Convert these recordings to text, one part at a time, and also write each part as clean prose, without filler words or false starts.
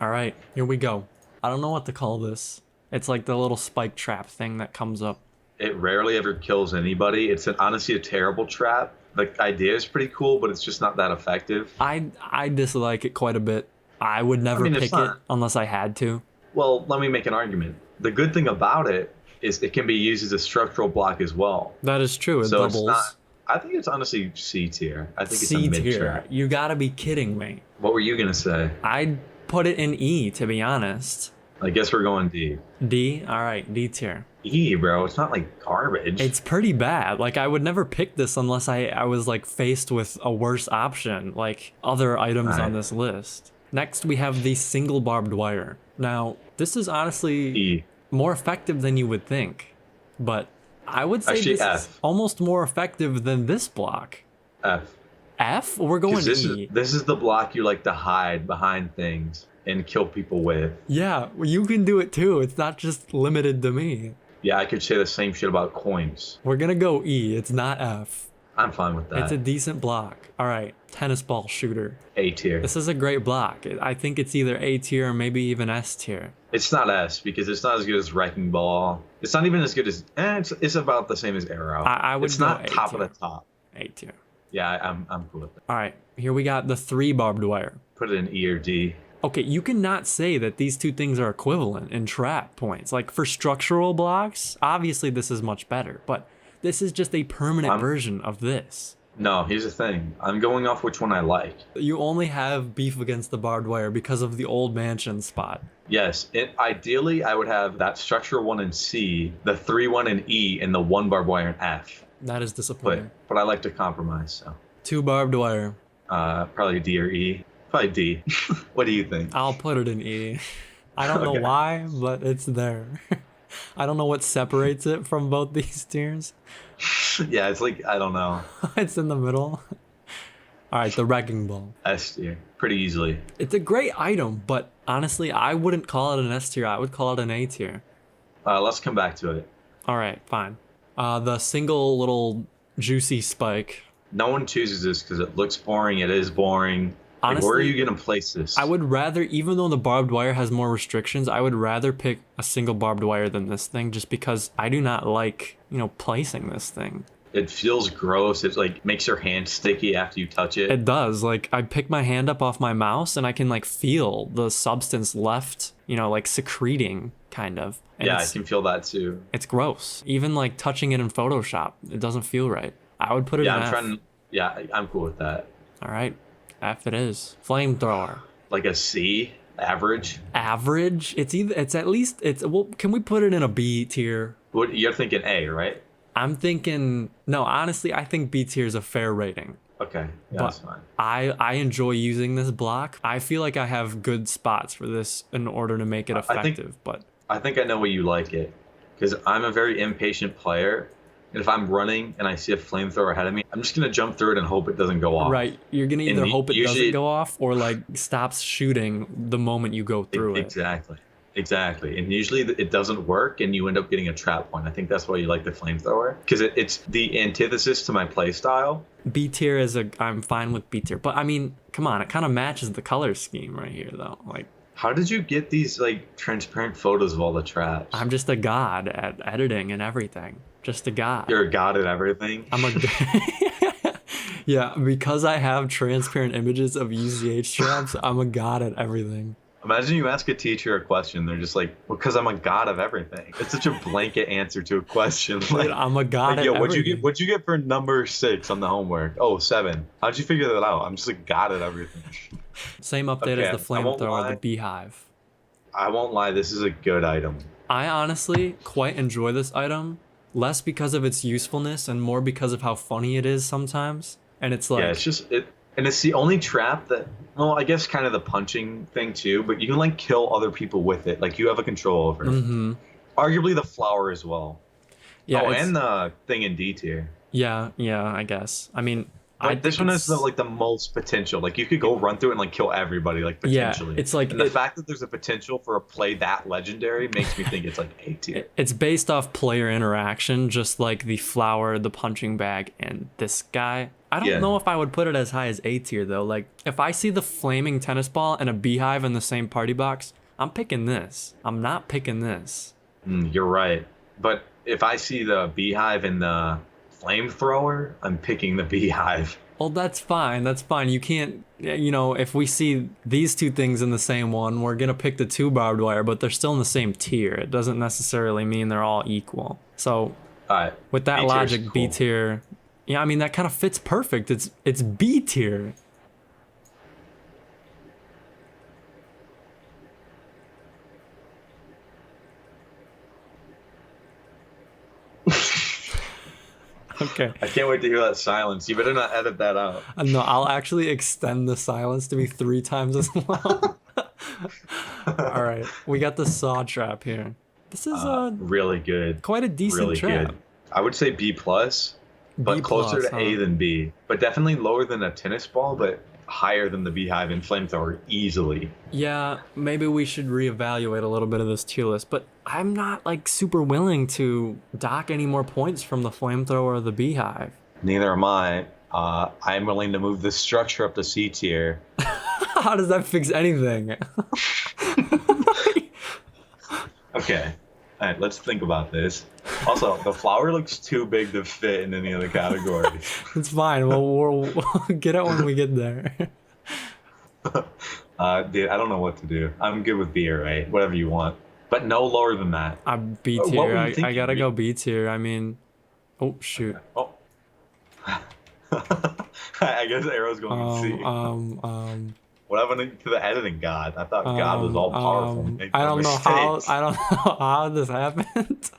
All right, here we go. I don't know what to call this. It's like the little spike trap thing that comes up. It rarely ever kills anybody. It's honestly a terrible trap. The idea is pretty cool, but it's just not that effective. I dislike it quite a bit. I would I never mean, it's pick it not. unless I had to. Well, let me make an argument. The good thing about it is it can be used as a structural block as well. That is true. It So it's not. doubles. I think it's honestly C tier. I think it's a C mid tier. trap. You gotta be kidding me. What were you gonna say? I'd put it in E, to be honest. I guess we're going D. D? All right, D tier. E, bro. It's not like garbage. It's pretty bad. Like, I would never pick this unless I was like faced with a worse option, like other items on Alright. this list. Next, we have the single barbed wire. Now, this is honestly E. more effective than you would think, but I would say Actually, this is F. almost more effective than this block. F. F? We're going 'Cause E. this is the block you like to hide behind things and kill people with. Yeah, well, you can do it too. It's not just limited to me. Yeah, I could say the same shit about coins. We're gonna go E. It's not F. I'm fine with It's a that. decent block. All right, tennis ball shooter. A tier. This is a great block. I think it's either A tier or maybe even S tier. It's not S because it's not as good as Wrecking Ball. It's not even as good as. It's about the same as Arrow. I would It's go not A top tier. of the top. A tier. Yeah, I'm cool with it. All right, here we got the 3 barbed wire. Put it in E or D. Okay, you cannot say that these two things are equivalent in trap points. Like for structural blocks, obviously this is much better, but this is just a permanent I'm- version of this. No, here's the thing. I'm going off which one I like. You only have beef against the barbed wire because of the old mansion spot. Yes, ideally I would have that structure one in C, the 3 1 in E, and the 1 barbed wire in F. That is But disappointing. but I like to compromise, so 2 barbed wire. probably D or E. Probably D. What do you think? I'll put it in E. I don't know Okay. why, but it's there. I don't know what separates it from both these tiers. Yeah, it's like I don't know. It's in the middle. All right, the wrecking ball. S tier, pretty easily. It's a great item, but honestly, I wouldn't call it an S tier. I would call it an A tier. Let's come back to it. All right, fine. The single little juicy spike. No one chooses this because it looks boring. It is boring. Like, where are Honestly, you gonna place this? I would rather, even though the barbed wire has more restrictions, I would rather pick a single barbed wire than this thing just because I do not like, placing this thing. It feels gross. It like makes your hand sticky after you touch it. It does. Like, I pick my hand up off my mouse and I can, like, feel the substance left, like, secreting, kind of. And Yeah, I it's, can feel that too. it's gross. Even, like, touching it in Photoshop, it doesn't feel right. I would put it Yeah, in I'm F. trying. Yeah, I'm cool with that. All right, F it is. Flamethrower. Like a C, average. Average? It's at least, well, can we put it in a B tier? What you're thinking A, right? I'm thinking, no, honestly, I think B tier is a fair rating. Okay, yeah, But that's fine. I enjoy using this block. I feel like I have good spots for this in order to make it I think- effective, but I think I know why you like it, because I'm a very impatient player, and if I'm running and I see a flamethrower ahead of me, I'm just gonna jump through it and hope it doesn't go off. right, you're gonna either And hope it usually- doesn't go off or like stops shooting the moment you go through it. Exactly. And usually it doesn't work, and you end up getting a trap point. I think that's why you like the flamethrower, because it's the antithesis to my play style. B tier I'm fine with B tier, but I mean, come on, it kind of matches the color scheme right here though. Like, How did you get these like transparent photos of all the traps? I'm just a god at editing and everything. Just a god. You're a god at everything. I'm a yeah, because I have transparent images of UZH traps, I'm a god at everything. Imagine you ask a teacher a question, they're just like, well, because I'm a god of everything. It's such a blanket answer to a question. Dude, Like, I'm a god at yo, everything. what'd you get for number 6 on the homework? Oh, 7. How'd you figure that out? I'm just a god at everything. Same update Okay, as the I won't flamethrower, lie. the Beehive. I won't lie, this is a good item. I honestly quite enjoy this item, less because of its usefulness and more because of how funny it is sometimes. And it's like, Yeah, it's just it, and it's the only trap that. Well, I guess kind of the punching thing too, but you can like kill other people with it. Like you have a control over it. mm-hmm. Arguably the flower as well. Yeah, Oh, it's- and the thing in D tier. yeah, I guess. I mean, Like this think one has it's- the most potential. Like you could go run through it and like kill everybody. Like Yeah, potentially. it's like and the it- fact that there's a potential for a play that legendary makes me think it's like A tier. It's based off player interaction, just like the flower, the punching bag, and this guy. I don't Yeah. know if I would put it as high as A tier though. Like if I see the flaming tennis ball and a beehive in the same party box, I'm picking this. I'm not picking this. You're right. But if I see the beehive and the flamethrower, I'm picking the beehive. Well, that's fine. That's fine. You can't, if we see these two things in the same one, we're gonna pick the two barbed wire, but they're still in the same tier. It doesn't necessarily mean they're all equal. So All right. with that B tier's logic, B cool. tier, yeah, I mean that kind of fits perfect. It's B tier. Okay. I can't wait to hear that silence. You better not edit that out. No, I'll actually extend the silence to be 3 times as long. All right, we got the saw trap here. This is Really good. quite a decent Really trap. good. I would say B plus, but B closer plus, to A huh? than B. But definitely lower than a tennis ball, but higher than the beehive and flamethrower easily. Yeah, maybe we should reevaluate a little bit of this tier list, but I'm not like super willing to dock any more points from the flamethrower or the beehive. Neither am I. I'm willing to move the structure up to C tier. How does that fix anything? Okay. All right, let's think about this. Also, the flower looks too big to fit in any other categories. It's fine. We'll get it when we get there. Dude, I don't know what to do. I'm good with B or A, whatever you want, but no lower than that. I'm B What tier. were you I thinking? gotta go B tier. I mean, oh shoot. Oh. I guess Arrow's going to C. What happened to the editing god? I thought God was all powerful. and make I no don't know how. mistakes. I don't know how this happened.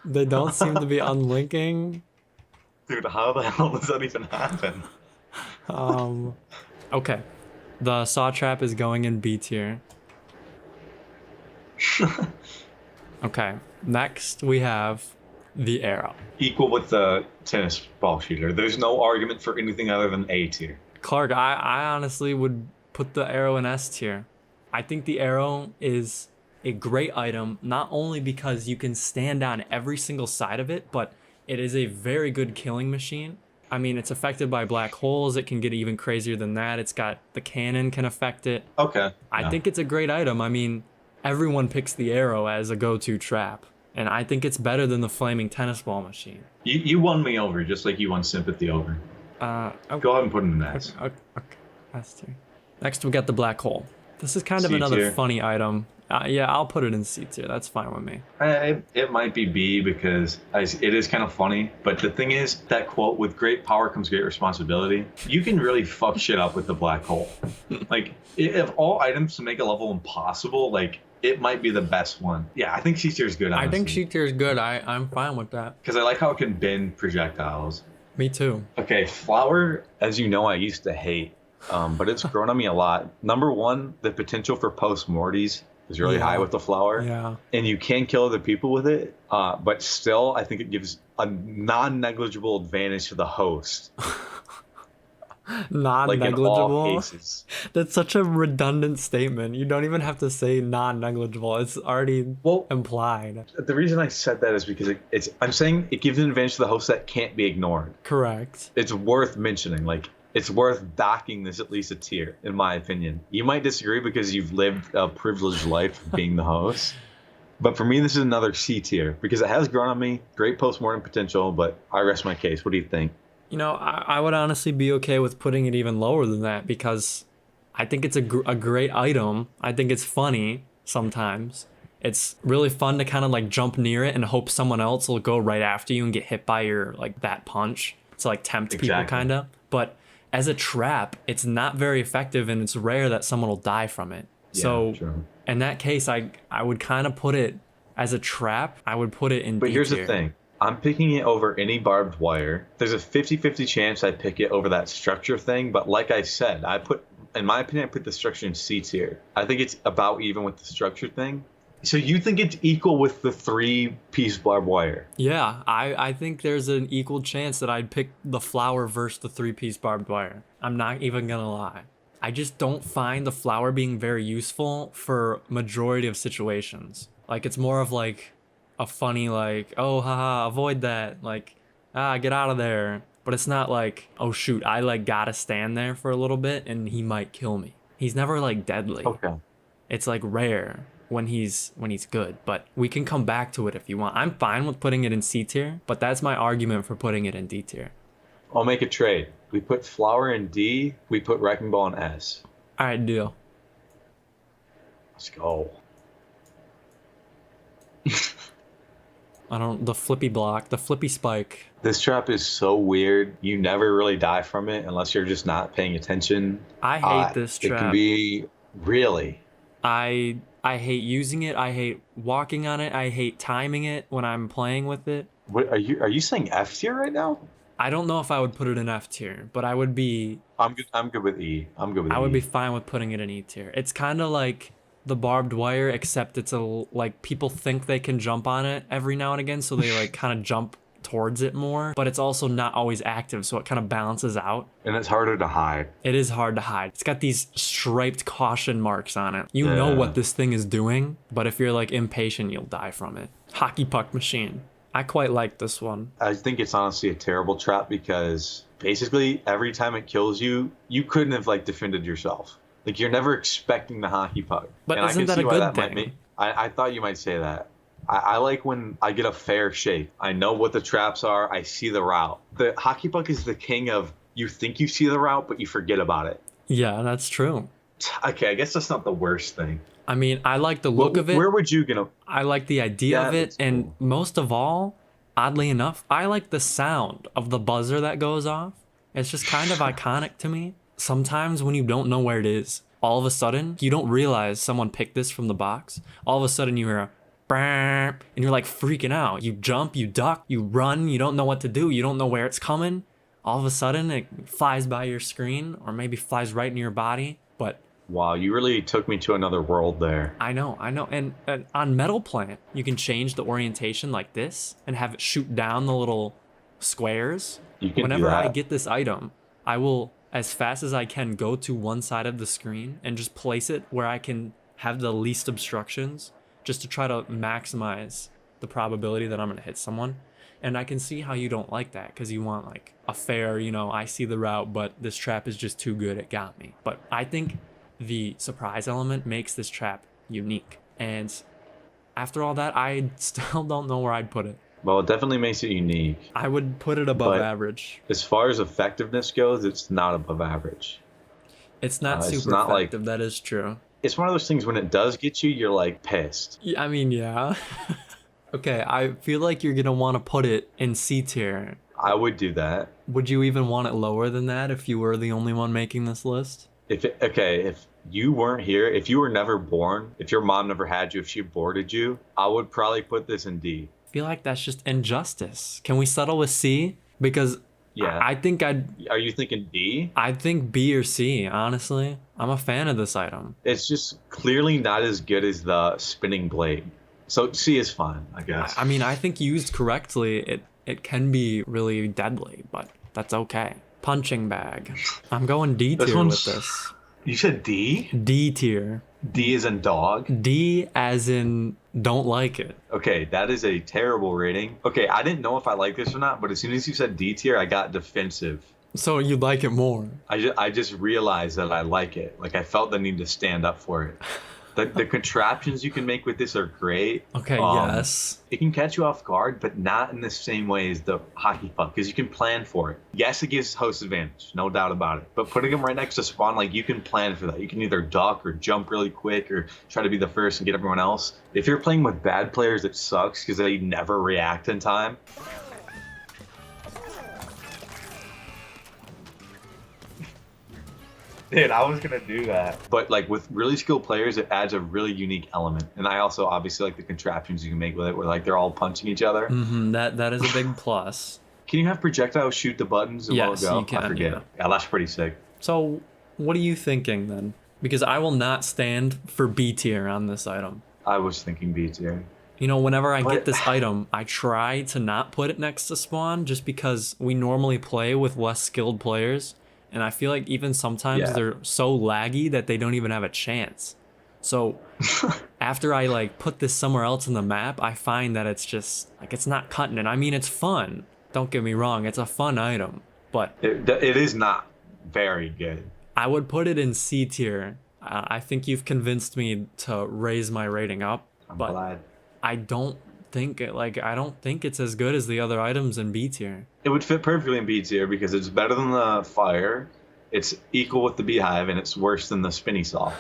They don't seem to be unlinking. Dude, how the hell does that even happen? Okay, the saw trap is going in B tier. Okay, next we have the arrow. Equal with the tennis ball shooter. There's no argument for anything other than A tier. Clark, I honestly would put the arrow in S tier. I think the arrow is a great item, not only because you can stand on every single side of it, but it is a very good killing machine. I mean, it's affected by black holes. It can get even crazier than that. It's got the cannon can affect it. Okay. I yeah. think it's a great item. I mean, everyone picks the arrow as a go-to trap, and I think it's better than the flaming tennis ball machine. You won me over, just like you won sympathy over. Okay. Go ahead and put him in S. Okay. S tier. Next, we got the black hole. This is kind of C another tier. funny item. Yeah, I'll put it in C tier. That's fine with me. It might be B because it is kind of funny. But the thing is, that quote, with great power comes great responsibility. You can really fuck shit up with the black hole. Like, if all items to make a level impossible, like, it might be the best one. Yeah, I think C tier is good, honestly. I think C tier is good. I'm fine with that. Because I like how it can bend projectiles. Me too. Okay, flower, as you know, I used to hate, but it's grown on me a lot. Number one, the potential for post-morties is really Yeah. high with the flower. Yeah. And you can kill other people with it, but still, I think it gives a non-negligible advantage to the host, like in all Non-negligible. cases. That's such a redundant statement. You don't even have to say non-negligible. It's already Well, implied. the reason I said that is because I'm saying it gives an advantage to the host that can't be ignored. Correct. It's worth mentioning. Like, it's worth docking this at least a tier, in my opinion. You might disagree because you've lived a privileged life being the host. But for me, this is another C tier because it has grown on me. Great post-mortem potential, but I rest my case. What do you think? I would honestly be okay with putting it even lower than that because I think it's a great item. I think it's funny sometimes. It's really fun to kind of like jump near it and hope someone else will go right after you and get hit by your like that punch to like tempt people Exactly. kind of. But as a trap, it's not very effective and it's rare that someone will die from it. So true. in that case, I would kind of put it as a trap. I would put it in But B here's the tier. thing. I'm picking it over any barbed wire. There's a 50-50 chance I pick it over that structure thing. But like I said, in my opinion, I put the structure in C tier. I think it's about even with the structure thing. So you think it's equal with the 3-piece barbed wire? Yeah, I think there's an equal chance that I'd pick the flower versus the 3-piece barbed wire. I'm not even gonna lie. I just don't find the flower being very useful for majority of situations. Like, it's more of like a funny like, oh haha, avoid that, like, get out of there. But it's not like, oh shoot, I like gotta stand there for a little bit and he might kill me. He's never like deadly. Okay. It's like rare when he's good, but we can come back to it if you want. I'm fine with putting it in C tier, but that's my argument for putting it in D tier. I'll make a trade. We put Flower in D, we put Wrecking Ball in S. All right, deal. Let's go. The Flippy block, the Flippy spike. This trap is so weird. You never really die from it unless you're just not paying attention. I hate this trap. It can be really. I hate using it. I hate walking on it. I hate timing it when I'm playing with it. What are you saying F tier right now? I don't know if I would put it in F tier, but I would be. I'm good with E. I would be fine with putting it in E tier. It's kind of like the barbed wire, except it's like people think they can jump on it every now and again, so they like kind of jump towards it more, but it's also not always active, so it kind of balances out. And it's harder to hide. It is hard to hide. It's got these striped caution marks on it. You know what this thing is doing, but if you're like impatient, you'll die from it. Hockey puck machine. I quite like this one. I think it's honestly a terrible trap because basically every time it kills you, you couldn't have like defended yourself. Like you're never expecting the hockey puck. But and isn't that a good thing? I thought you might say that. I like when I get a fair shake. I know what the traps are. I see the route. The hockey puck is the king of you think you see the route, but you forget about it. Yeah, that's true. Okay, I guess that's not the worst thing. I mean, I like the look of it. Where would you go? I like the idea of it. And cool. Most of all, oddly enough, I like the sound of the buzzer that goes off. It's just kind of iconic to me. Sometimes when you don't know where it is, all of a sudden, you don't realize someone picked this from the box. All of a sudden, you hear a and you're like freaking out. You jump, you duck, you run, you don't know what to do, you don't know where it's coming. All of a sudden it flies by your screen or maybe flies right in your body. But wow, you really took me to another world there. I know. And on Metal Plant, you can change the orientation like this and have it shoot down the little squares. You can Whenever do that. I get this item, I will, as fast as I can, go to one side of the screen and just place it where I can have the least obstructions, just to try to maximize the probability that I'm going to hit someone. And I can see how you don't like that because you want like a fair, I see the route, but this trap is just too good, it got me. But I think the surprise element makes this trap unique. And after all that, I still don't know where I'd put it. Well, it definitely makes it unique. I would put it above average. As far as effectiveness goes, it's not above average. It's not super effective, that is true. It's one of those things when it does get you, you're like pissed. Yeah, I mean, yeah. Okay, I feel like you're gonna want to put it in C tier. I would do that. Would you even want it lower than that if you were the only one making this list? If you weren't here, if you were never born, if your mom never had you, if she aborted you, I would probably put this in D. I feel like that's just injustice. Can we settle with C? Because yeah, I think Are you thinking D? I think B or C, honestly. I'm a fan of this item. It's just clearly not as good as the spinning blade. So C is fine, I guess. I mean, I think used correctly, it can be really deadly, but that's okay. Punching bag. I'm going D tier with this. You said D? D tier. D as in dog? D as in don't like it. Okay, that is a terrible rating. Okay, I didn't know if I like this or not, but as soon as you said D tier, I got defensive. So you'd like it more? I just realized that I like it. Like I felt the need to stand up for it. The contraptions you can make with this are great. Okay, yes. It can catch you off guard, but not in the same way as the hockey puck, because you can plan for it. Yes, it gives host advantage, no doubt about it. But putting them right next to spawn, like you can plan for that. You can either duck or jump really quick or try to be the first and get everyone else. If you're playing with bad players, it sucks because they never react in time. Dude, I was gonna do that. But like with really skilled players, it adds a really unique element. And I also obviously like the contraptions you can make with it, where like they're all punching each other. Mm-hmm. That is a big plus. Can you have projectiles shoot the buttons? Yes, you can. I forget. Yeah, that's pretty sick. So, what are you thinking then? Because I will not stand for B tier on this item. I was thinking B tier. Whenever I get this item, I try to not put it next to spawn, just because we normally play with less skilled players. And I feel like even sometimes they're so laggy that they don't even have a chance. So after I like put this somewhere else in the map, I find that it's just like it's not cutting it. I mean, it's fun. Don't get me wrong. It's a fun item. but It is not very good. I would put it in C tier. I think you've convinced me to raise my rating up, I'm but glad. I don't think I don't think it's as good as the other items in B tier. It would fit perfectly in B tier because it's better than the fire, it's equal with the beehive, and it's worse than the spinny saw.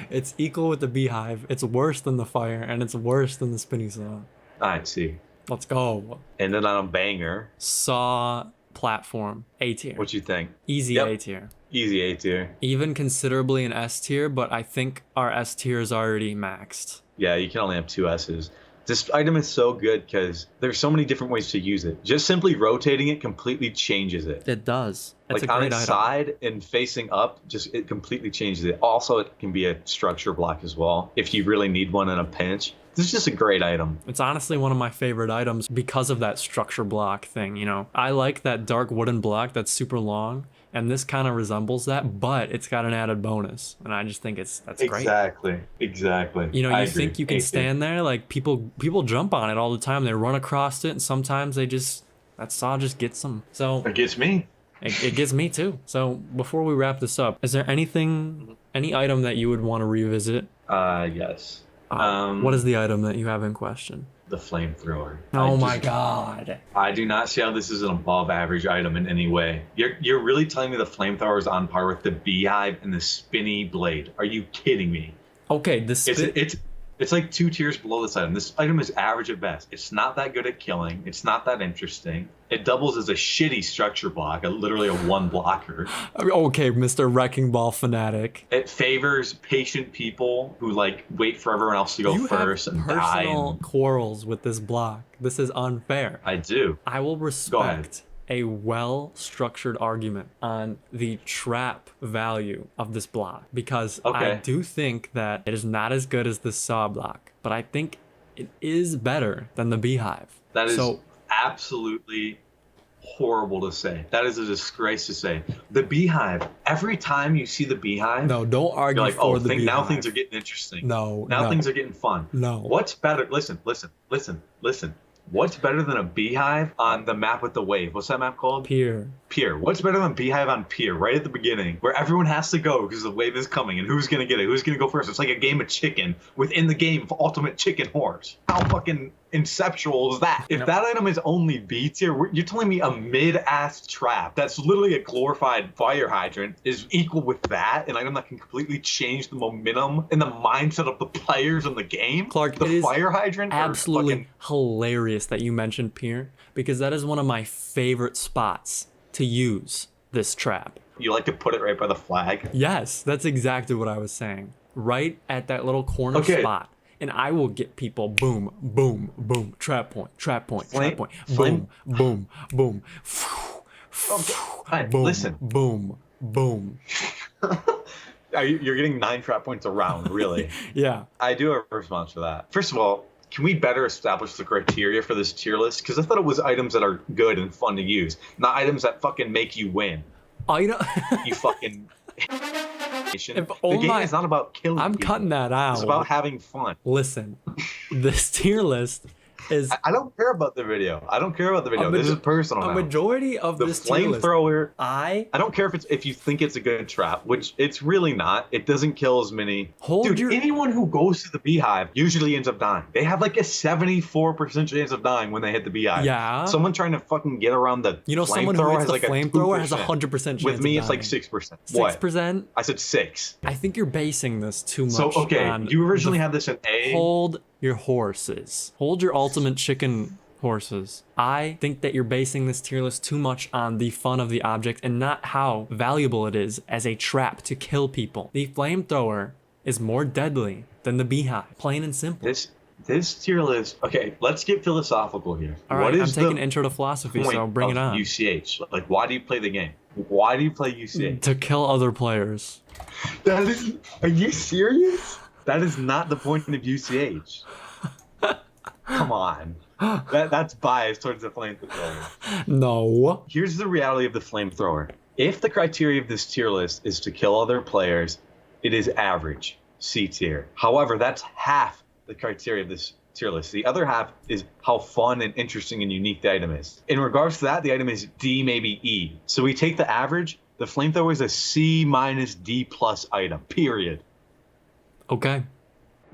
It's equal with the beehive. It's worse than the fire, and it's worse than the spinny saw. I see. Let's go. And then on a banger, Saw platform A tier. what you think? Easy Yep. A tier. Easy A tier. Even considerably an S tier, but I think our S tier is already maxed. Yeah, you can only have 2 S's. This item is so good because there's so many different ways to use it. Just simply rotating it completely changes it. It does. It's Like a on great its item. side and facing up, just it completely changes it. Also, it can be a structure block as well if you really need one in a pinch. This is just a great item. It's honestly one of my favorite items because of that structure block thing, you know. I like that dark wooden block that's super long, and this kind of resembles that, but it's got an added bonus, and I just think that's great. Exactly. You know, I you agree. think you can A tier. stand there, like people jump on it all the time. They run across it, and sometimes that saw just gets them. So It gets me. it gets me too. So before we wrap this up, is there any item that you would want to revisit? Yes. What is the item that you have in question? The flamethrower. Oh my god. I do not see how this is an above average item in any way. You're really telling me the flamethrower is on par with the beehive and the spinny blade? Are you kidding me? Okay, It's like 2 tiers below this item. This item is average at best. It's not that good at killing. It's not that interesting. It doubles as a shitty structure block, literally a 1 blocker. Okay, Mr. Wrecking Ball fanatic. It favors patient people who like wait for everyone else to go You first have and die. personal quarrels with this block. This is unfair. I do. I will ahead. respect a well-structured argument on the trap value of this block because I Okay. do think that it is not as good as the saw block, but I think it is better than the beehive. That is so absolutely horrible to say. That is a disgrace to say. The beehive, every time you see the beehive, no, don't argue you're like, for oh, the beehive. now things are getting interesting. No, Now no. things are getting fun. No. What's better? Listen. What's better than a beehive on the map with the wave? What's that map called? Pier. Pier. What's better than beehive on pier right at the beginning where everyone has to go because the wave is coming and who's going to get it? Who's going to go first? It's like a game of chicken within the game of ultimate chicken horse. How fucking inceptual is that? If that item is only B tier, you're telling me a mid-ass trap that's literally a glorified fire hydrant is equal with that? An item that can completely change the momentum and the mindset of the players in the game? Clark, the it is fire hydrant? absolutely hilarious that you mentioned Pier because that is one of my favorite spots to use this trap. You like to put it right by the flag? Yes, that's exactly what I was saying. Right at that little corner Okay. spot. And I will get people boom, boom, boom, trap point, trap point, Flame- trap point, flame- boom, boom, boom, Alright, boom, listen. boom, boom. You're getting 9 trap points around, really. Yeah. I do have a response for that. First of all, can we better establish the criteria for this tier list? Because I thought it was items that are good and fun to use, not items that fucking make you win. I know. You fucking. If the game is not about killing. I'm people. cutting that out. It's about having fun. Listen, this tier list is I don't care about the video. I don't care about the video. This is personal a now. majority of The this tier list. flamethrower. I I don't care if you think it's a good trap, which it's really not. It doesn't kill as many. Hold Dude, your- anyone who goes to the beehive usually ends up dying. They have like a 74% chance of dying when they hit the beehive. Yeah. Someone trying to fucking get around the You know, someone who flamethrower hits has the like flamethrower a has 100% chance. With me, of it's like dying. 6%. What? 6%. I said 6. I think you're basing this too much. So okay, on you originally the- had this in A. Hold your horses. Hold your ultimate chicken horses. I think that you're basing this tier list too much on the fun of the object and not how valuable it is as a trap to kill people. The flamethrower is more deadly than the beehive, plain and simple. This tier list. Okay, let's get philosophical here. All right, What I'm is taking the intro to philosophy, point so bring it of on. UCH? Like, why do you play the game? Why do you play UCH? To kill other players. That is. Are you serious? That is not the point of UCH. Come on. That's biased towards the flamethrower. No. Here's the reality of the flamethrower. If the criteria of this tier list is to kill other players, it is average, C tier. However, that's half the criteria of this tier list. The other half is how fun and interesting and unique the item is. In regards to that, the item is D, maybe E. So we take the average. The flamethrower is a C minus D plus item, period. Okay.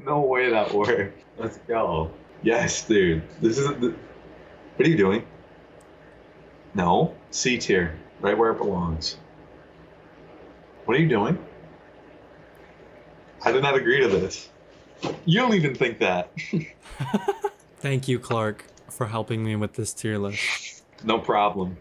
No way that worked. Let's go. Yes, dude. This is. What are you doing? No. C tier, right where it belongs. What are you doing? I did not agree to this. You don't even think that. Thank you, Clark, for helping me with this tier list. No problem.